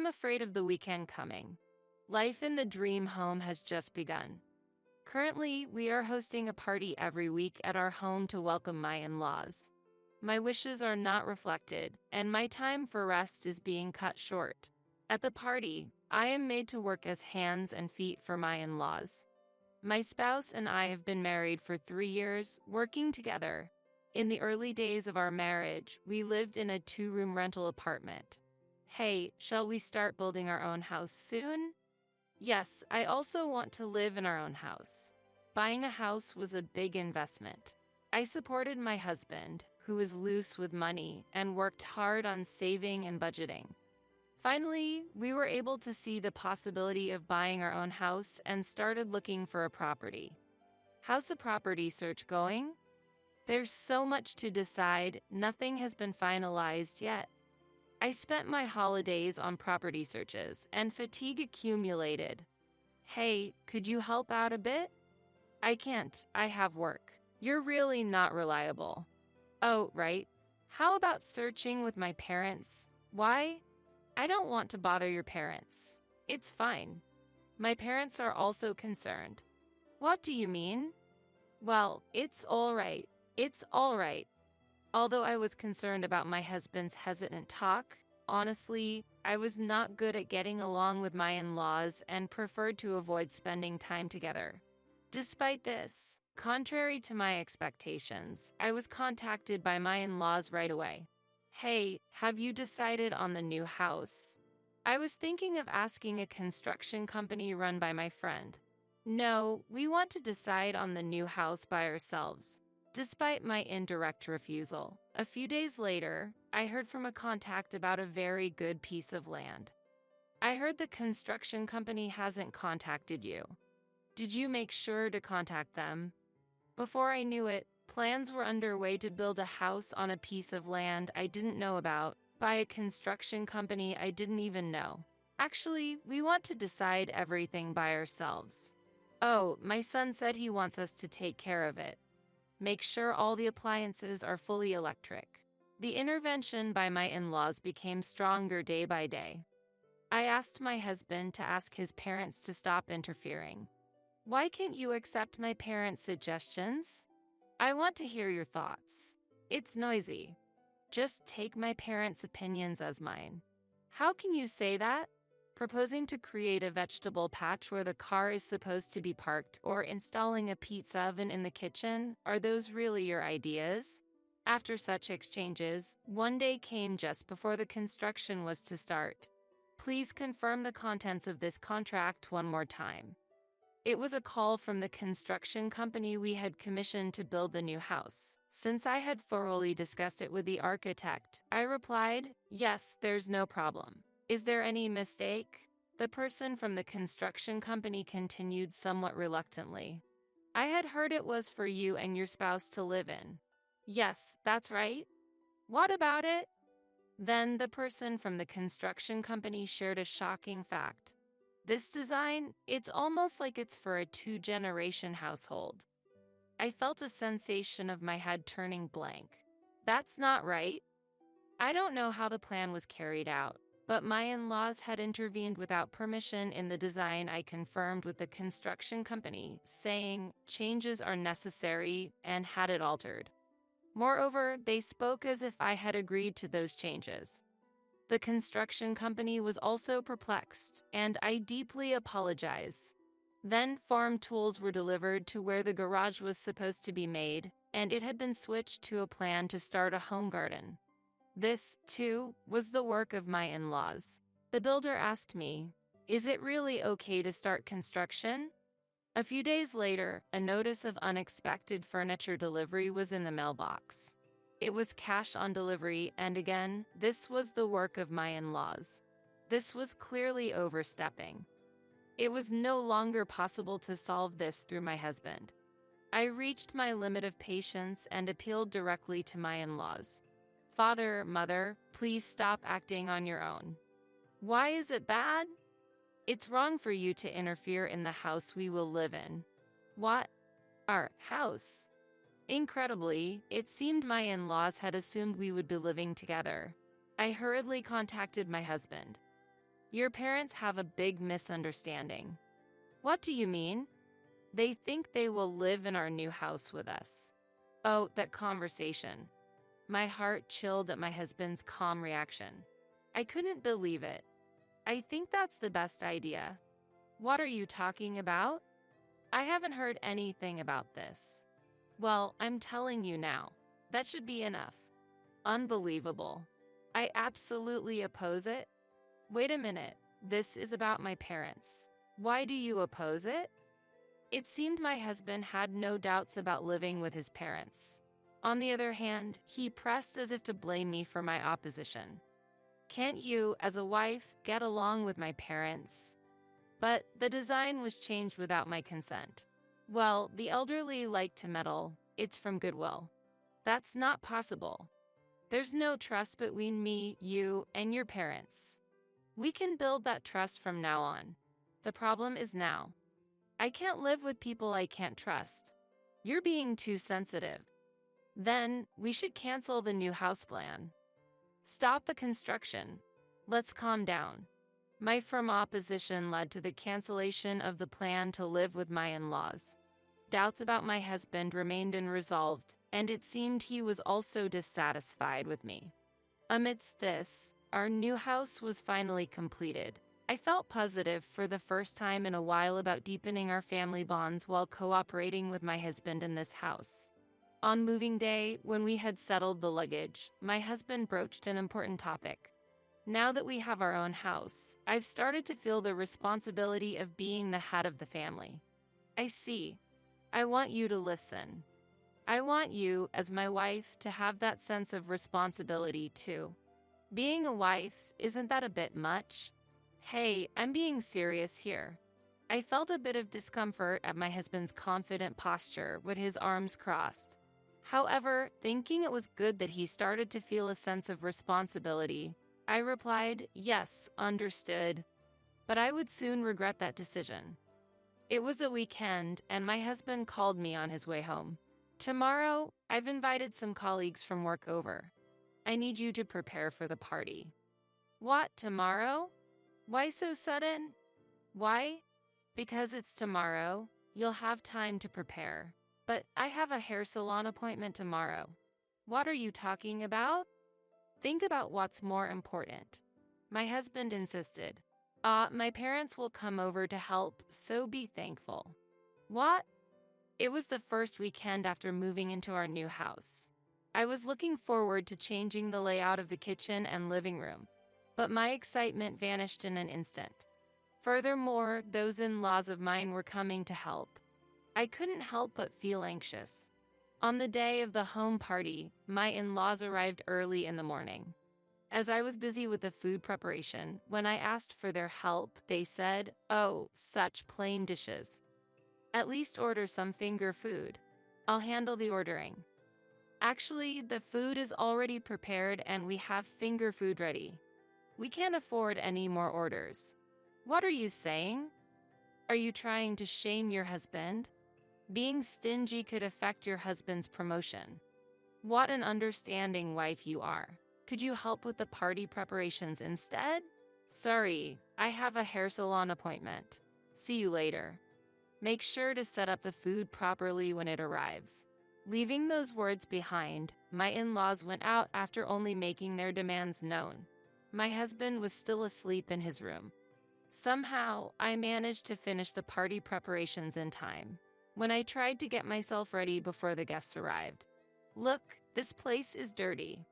afraid of the weekend coming. Life in the dream home has just begun. Currently, we are hosting a party every week at our home to welcome my in-laws. My wishes are not reflected, and my time for rest is being cut short. At the party, I am made to work as hands and feet for my in-laws. My spouse and I have been married for 3 years, working together. In the early days of our marriage, we lived in a 2-room rental apartment. Hey, shall we start building our own house soon? Yes, I also want to live in our own house. Buying a house was a big investment. I supported my husband, who is loose with money, and worked hard on saving and budgeting. Finally, we were able to see the possibility of buying our own house and started looking for a property. How's the property search going? There's so much to decide, nothing has been finalized yet. I spent my holidays on property searches, and fatigue accumulated. Hey, could you help out a bit? I can't, I have work. You're really not reliable. Oh, right. How about searching with my parents? Why? I don't want to bother your parents. It's fine. My parents are also concerned. What do you mean? Well, it's all right. It's all right. Although I was concerned about my husband's hesitant talk, honestly, I was not good at getting along with my in-laws and preferred to avoid spending time together. Despite this, contrary to my expectations, I was contacted by my in-laws right away. Hey, have you decided on the new house? I was thinking of asking a construction company run by my friend. No, we want to decide on the new house by ourselves. Despite my indirect refusal, a few days later, I heard from a contact about a very good piece of land. I heard the construction company hasn't contacted you. Did you make sure to contact them? Before I knew it, plans were underway to build a house on a piece of land I didn't know about, by a construction company I didn't even know. Actually, we want to decide everything by ourselves. Oh, my son said he wants us to take care of it. Make sure all the appliances are fully electric. The intervention by my in-laws became stronger day by day. I asked my husband to ask his parents to stop interfering. Why can't you accept my parents' suggestions? I want to hear your thoughts. It's noisy. Just take my parents' opinions as mine. How can you say that? Proposing to create a vegetable patch where the car is supposed to be parked or installing a pizza oven in the kitchen, are those really your ideas? After such exchanges, one day came just before the construction was to start. Please confirm the contents of this contract one more time. It was a call from the construction company we had commissioned to build the new house. Since I had thoroughly discussed it with the architect, I replied, yes, there's no problem. Is there any mistake? The person from the construction company continued somewhat reluctantly. I had heard it was for you and your spouse to live in. Yes, that's right. What about it? Then the person from the construction company shared a shocking fact. This design, it's almost like it's for a 2-generation household. I felt a sensation of my head turning blank. That's not right. I don't know how the plan was carried out, but my in-laws had intervened without permission in the design I confirmed with the construction company, saying changes are necessary and had it altered. Moreover, they spoke as if I had agreed to those changes. The construction company was also perplexed, and I deeply apologize. Then farm tools were delivered to where the garage was supposed to be made, and it had been switched to a plan to start a home garden. This, too, was the work of my in-laws. The builder asked me, is it really okay to start construction? A few days later, a notice of unexpected furniture delivery was in the mailbox. It was cash on delivery, and again, this was the work of my in-laws. This was clearly overstepping. It was no longer possible to solve this through my husband. I reached my limit of patience and appealed directly to my in-laws. Father, mother, please stop acting on your own. Why is it bad? It's wrong for you to interfere in the house we will live in. What? Our house? Incredibly, it seemed my in-laws had assumed we would be living together. I hurriedly contacted my husband. Your parents have a big misunderstanding. What do you mean? They think they will live in our new house with us. Oh, that conversation. My heart chilled at my husband's calm reaction. I couldn't believe it. I think that's the best idea. What are you talking about? I haven't heard anything about this. Well, I'm telling you now. That should be enough. Unbelievable. I absolutely oppose it. Wait a minute. This is about my parents. Why do you oppose it? It seemed my husband had no doubts about living with his parents. On the other hand, he pressed as if to blame me for my opposition. Can't you, as a wife, get along with my parents? But the design was changed without my consent. Well, the elderly like to meddle. It's from goodwill. That's not possible. There's no trust between me, you, and your parents. We can build that trust from now on. The problem is now. I can't live with people I can't trust. You're being too sensitive. Then, we should cancel the new house plan. Stop the construction. Let's calm down. My firm opposition led to the cancellation of the plan to live with my in-laws. Doubts about my husband remained unresolved, and it seemed he was also dissatisfied with me. Amidst this, our new house was finally completed. I felt positive for the first time in a while about deepening our family bonds while cooperating with my husband in this house. On moving day, when we had settled the luggage, my husband broached an important topic. Now that we have our own house, I've started to feel the responsibility of being the head of the family. I see. I want you to listen. I want you, as my wife, to have that sense of responsibility too. Being a wife, isn't that a bit much? Hey, I'm being serious here. I felt a bit of discomfort at my husband's confident posture with his arms crossed. However, thinking it was good that he started to feel a sense of responsibility, I replied, yes, understood, but I would soon regret that decision. It was the weekend, and my husband called me on his way home. Tomorrow, I've invited some colleagues from work over. I need you to prepare for the party. What, tomorrow? Why so sudden? Why? Because it's tomorrow. You'll have time to prepare. But I have a hair salon appointment tomorrow. What are you talking about? Think about what's more important. My husband insisted. My parents will come over to help, so be thankful. What? It was the first weekend after moving into our new house. I was looking forward to changing the layout of the kitchen and living room, but my excitement vanished in an instant. Furthermore, those in-laws of mine were coming to help. I couldn't help but feel anxious. On the day of the home party, my in-laws arrived early in the morning. As I was busy with the food preparation, when I asked for their help, they said, "Oh, such plain dishes. At least order some finger food. I'll handle the ordering." Actually, the food is already prepared and we have finger food ready. We can't afford any more orders. What are you saying? Are you trying to shame your husband? Being stingy could affect your husband's promotion. What an understanding wife you are. Could you help with the party preparations instead? Sorry, I have a hair salon appointment. See you later. Make sure to set up the food properly when it arrives. Leaving those words behind, my in-laws went out after only making their demands known. My husband was still asleep in his room. Somehow, I managed to finish the party preparations in time. When I tried to get myself ready before the guests arrived. Look, this place is dirty.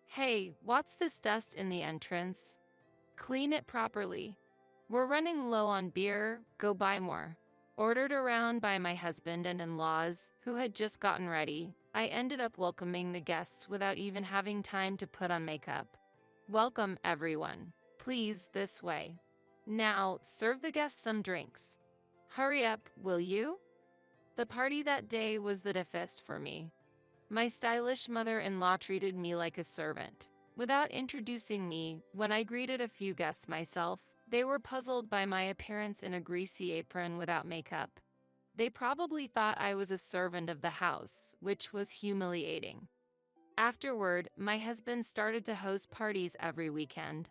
Hey, what's this dust in the entrance? Clean it properly. We're running low on beer, go buy more. Ordered around by my husband and in-laws, who had just gotten ready, I ended up welcoming the guests without even having time to put on makeup. Welcome, everyone. Please, this way. Now, serve the guests some drinks. Hurry up, will you? The party that day was the toughest for me. My stylish mother-in-law treated me like a servant. Without introducing me, when I greeted a few guests myself, they were puzzled by my appearance in a greasy apron without makeup. They probably thought I was a servant of the house, which was humiliating. Afterward, my husband started to host parties every weekend.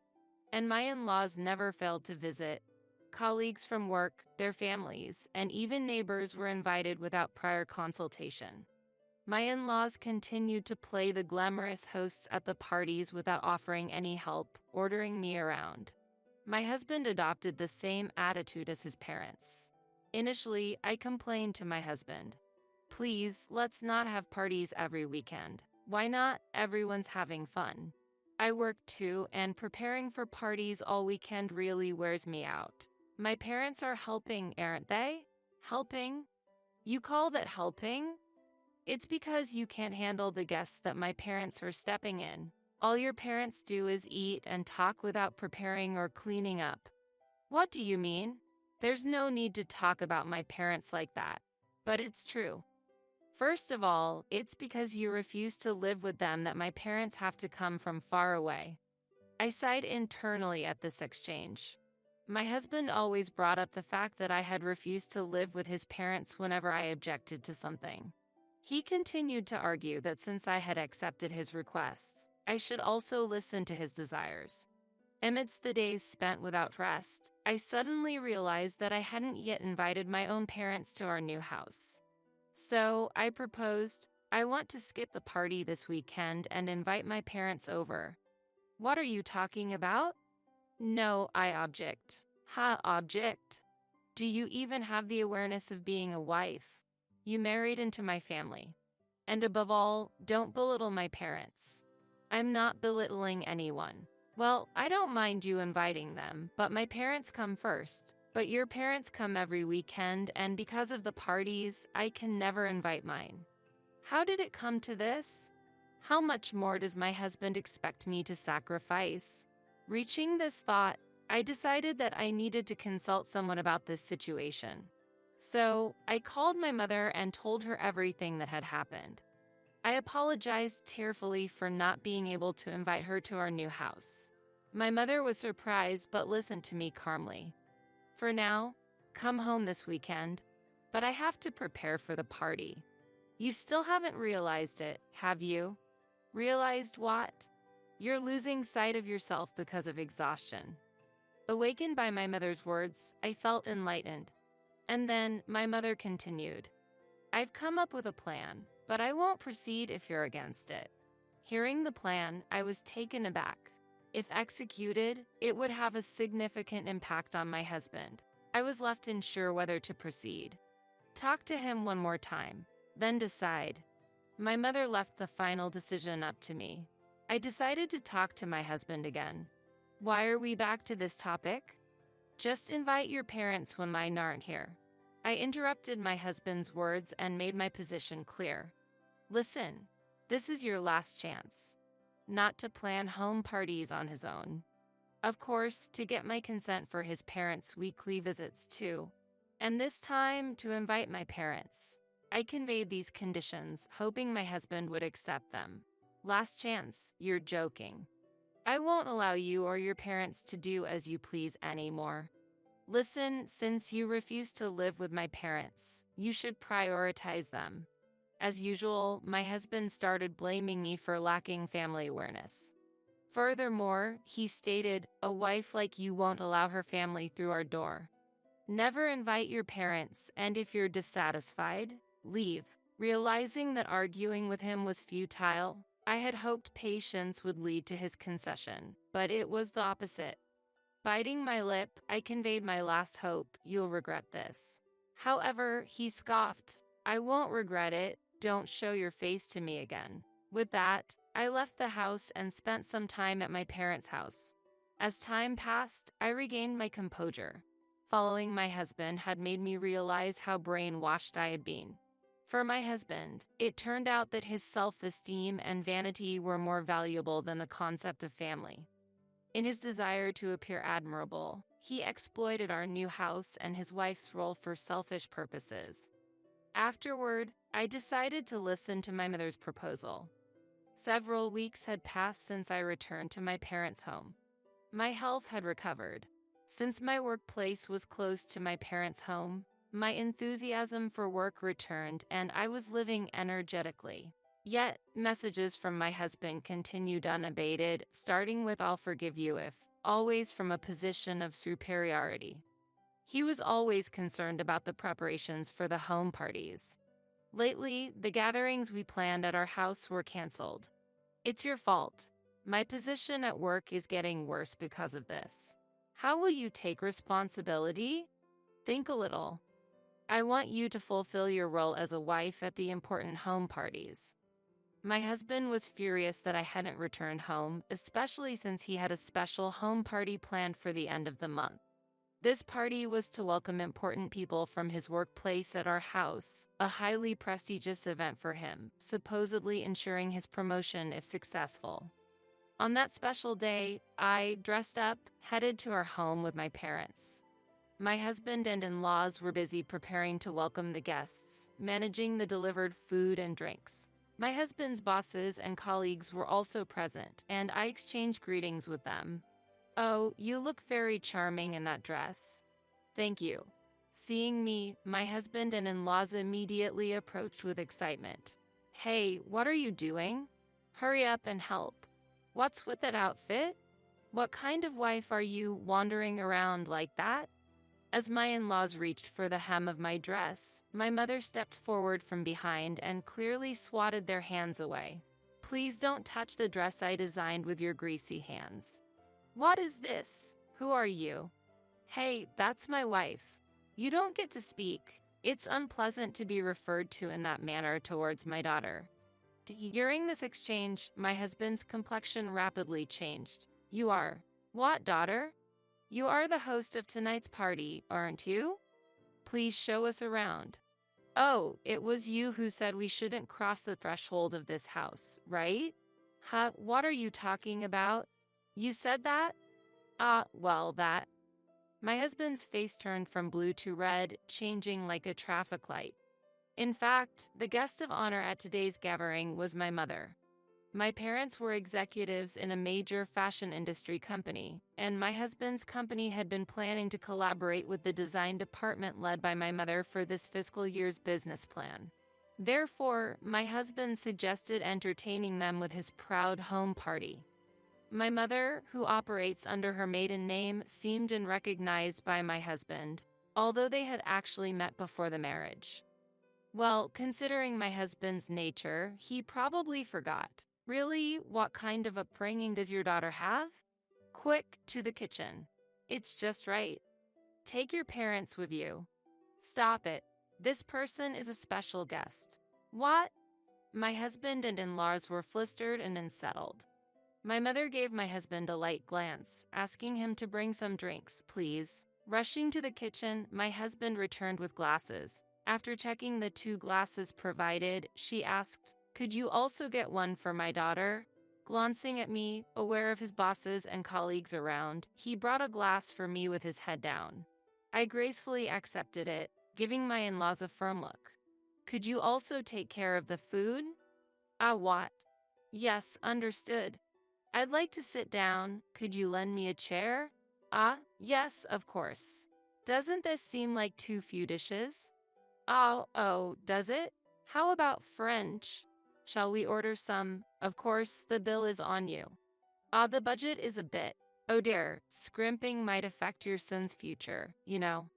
and my in-laws never failed to visit. Colleagues from work, their families, and even neighbors were invited without prior consultation. My in-laws continued to play the glamorous hosts at the parties without offering any help, ordering me around. My husband adopted the same attitude as his parents. Initially, I complained to my husband. Please, let's not have parties every weekend. Why not? Everyone's having fun. I work too, and preparing for parties all weekend really wears me out. My parents are helping, aren't they? Helping? You call that helping? It's because you can't handle the guests that my parents are stepping in. All your parents do is eat and talk without preparing or cleaning up. What do you mean? There's no need to talk about my parents like that. But it's true. First of all, it's because you refuse to live with them that my parents have to come from far away. I sighed internally at this exchange. My husband always brought up the fact that I had refused to live with his parents whenever I objected to something. He continued to argue that since I had accepted his requests, I should also listen to his desires. Amidst the days spent without rest, I suddenly realized that I hadn't yet invited my own parents to our new house. So, I proposed, I want to skip the party this weekend and invite my parents over. What are you talking about? No, I object. Object? Do you even have the awareness of being a wife? You married into my family. And above all, don't belittle my parents. I'm not belittling anyone. Well, I don't mind you inviting them, but my parents come first. But your parents come every weekend, and because of the parties, I can never invite mine. How did it come to this? How much more does my husband expect me to sacrifice? Reaching this thought, I decided that I needed to consult someone about this situation. So, I called my mother and told her everything that had happened. I apologized tearfully for not being able to invite her to our new house. My mother was surprised but listened to me calmly. For now, come home this weekend, but I have to prepare for the party. You still haven't realized it, have you? Realized what? You're losing sight of yourself because of exhaustion. Awakened by my mother's words, I felt enlightened. And then my mother continued, I've come up with a plan, but I won't proceed if you're against it. Hearing the plan, I was taken aback. If executed, it would have a significant impact on my husband. I was left unsure whether to proceed. Talk to him one more time, then decide. My mother left the final decision up to me. I decided to talk to my husband again. Why are we back to this topic? Just invite your parents when mine aren't here. I interrupted my husband's words and made my position clear. Listen, this is your last chance. Not to plan home parties on his own. Of course, to get my consent for his parents' weekly visits too. And this time, to invite my parents. I conveyed these conditions, hoping my husband would accept them. Last chance, you're joking. I won't allow you or your parents to do as you please anymore. Listen, since you refuse to live with my parents, you should prioritize them. As usual, my husband started blaming me for lacking family awareness. Furthermore, he stated, a wife like you won't allow her family through our door. Never invite your parents, and if you're dissatisfied, leave. Realizing that arguing with him was futile, I had hoped patience would lead to his concession, but it was the opposite. Biting my lip, I conveyed my last hope, you'll regret this. However, he scoffed, I won't regret it, don't show your face to me again. With that, I left the house and spent some time at my parents' house. As time passed, I regained my composure. Following my husband had made me realize how brainwashed I had been. For my husband, it turned out that his self-esteem and vanity were more valuable than the concept of family. In his desire to appear admirable, he exploited our new house and his wife's role for selfish purposes. Afterward, I decided to listen to my mother's proposal. Several weeks had passed since I returned to my parents' home. My health had recovered. Since my workplace was close to my parents' home, my enthusiasm for work returned and I was living energetically. Yet, messages from my husband continued unabated, starting with I'll forgive you if. always from a position of superiority. He was always concerned about the preparations for the home parties. Lately, the gatherings we planned at our house were canceled. It's your fault. My position at work is getting worse because of this. How will you take responsibility? Think a little. I want you to fulfill your role as a wife at the important home parties. My husband was furious that I hadn't returned home, especially since he had a special home party planned for the end of the month. This party was to welcome important people from his workplace at our house, a highly prestigious event for him, supposedly ensuring his promotion if successful. On that special day, I, dressed up, headed to our home with my parents. My husband and in-laws were busy preparing to welcome the guests, managing the delivered food and drinks. My husband's bosses and colleagues were also present, and I exchanged greetings with them. "Oh, you look very charming in that dress." "Thank you." Seeing me, my husband and in-laws immediately approached with excitement. "Hey, what are you doing? Hurry up and help. What's with that outfit? What kind of wife are you wandering around like that?" As my in-laws reached for the hem of my dress, my mother stepped forward from behind and clearly swatted their hands away. "Please don't touch the dress I designed with your greasy hands." "What is this? Who are you?" "Hey, that's my wife. You don't get to speak. It's unpleasant to be referred to in that manner towards my daughter." During this exchange, my husband's complexion rapidly changed. "You are what, daughter? You are the host of tonight's party, aren't you? Please show us around." "Oh, it was you who said we shouldn't cross the threshold of this house, right?" "Huh, what are you talking about? You said that?" Well, that." My husband's face turned from blue to red, changing like a traffic light. In fact, the guest of honor at today's gathering was my mother. My parents were executives in a major fashion industry company, and my husband's company had been planning to collaborate with the design department led by my mother for this fiscal year's business plan. Therefore, my husband suggested entertaining them with his proud home party. My mother, who operates under her maiden name, seemed unrecognized by my husband, although they had actually met before the marriage. Well, considering my husband's nature, he probably forgot. "Really, what kind of upbringing does your daughter have? Quick, to the kitchen. It's just right. Take your parents with you." "Stop it. This person is a special guest." "What?" My husband and in-laws were flustered and unsettled. My mother gave my husband a light glance, asking him to bring some drinks, please. Rushing to the kitchen, my husband returned with glasses. After checking the 2 glasses provided, she asked, "Could you also get one for my daughter?" Glancing at me, aware of his bosses and colleagues around, he brought a glass for me with his head down. I gracefully accepted it, giving my in-laws a firm look. "Could you also take care of the food?" What?" "Yes, understood. I'd like to sit down. Could you lend me a chair?" Yes, of course. Doesn't this seem like too few dishes?" Oh, does it? How about French? Shall we order some? Of course, the bill is on you." The budget is a bit. Oh dear, scrimping might affect your son's future, you know."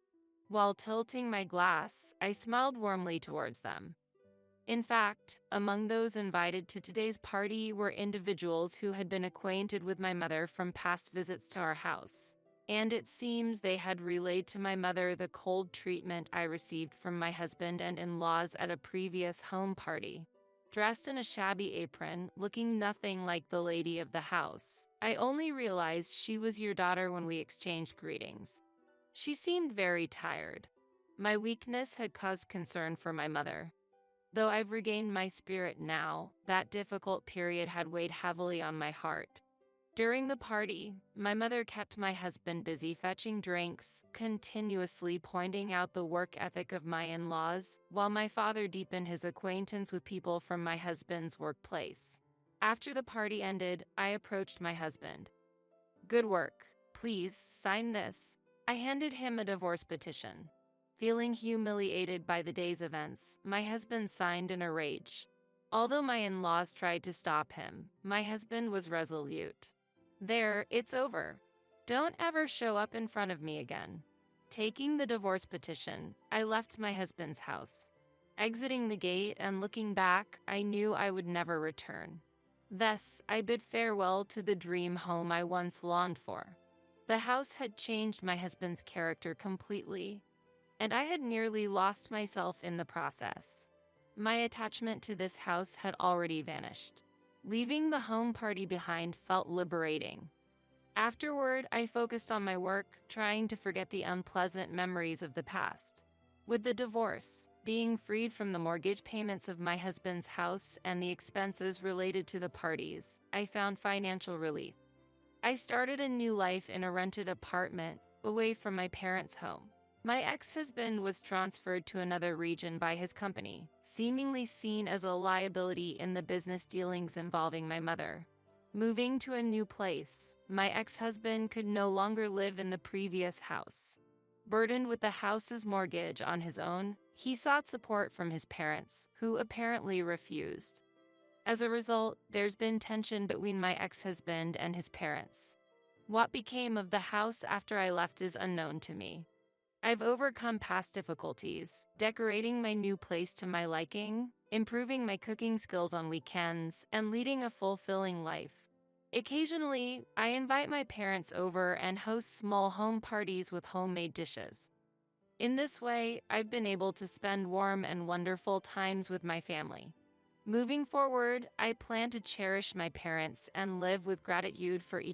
While tilting my glass, I smiled warmly towards them. In fact, among those invited to today's party were individuals who had been acquainted with my mother from past visits to our house. And it seems they had relayed to my mother the cold treatment I received from my husband and in-laws at a previous home party. Dressed in a shabby apron, looking nothing like the lady of the house, I only realized she was your daughter when we exchanged greetings. She seemed very tired. My weakness had caused concern for my mother. Though I've regained my spirit now, that difficult period had weighed heavily on my heart. During the party, my mother kept my husband busy fetching drinks, continuously pointing out the work ethic of my in-laws, while my father deepened his acquaintance with people from my husband's workplace. After the party ended, I approached my husband. "Good work. Please, sign this." I handed him a divorce petition. Feeling humiliated by the day's events, my husband signed in a rage. Although my in-laws tried to stop him, my husband was resolute. "There, it's over. Don't ever show up in front of me again. Taking the divorce petition, I left my husband's house. Exiting the gate and looking back, I knew I would never return. Thus, I bid farewell to the dream home I once longed for. The house had changed my husband's character completely, and I had nearly lost myself in the process. My attachment to this house had already vanished. Leaving the home party behind felt liberating. Afterward, I focused on my work, trying to forget the unpleasant memories of the past. With the divorce, being freed from the mortgage payments of my husband's house and the expenses related to the parties, I found financial relief. I started a new life in a rented apartment, away from my parents' home. My ex-husband was transferred to another region by his company, seemingly seen as a liability in the business dealings involving my mother. Moving to a new place, my ex-husband could no longer live in the previous house. Burdened with the house's mortgage on his own, he sought support from his parents, who apparently refused. As a result, there's been tension between my ex-husband and his parents. What became of the house after I left is unknown to me. I've overcome past difficulties, decorating my new place to my liking, improving my cooking skills on weekends, and leading a fulfilling life. Occasionally, I invite my parents over and host small home parties with homemade dishes. In this way, I've been able to spend warm and wonderful times with my family. Moving forward, I plan to cherish my parents and live with gratitude for each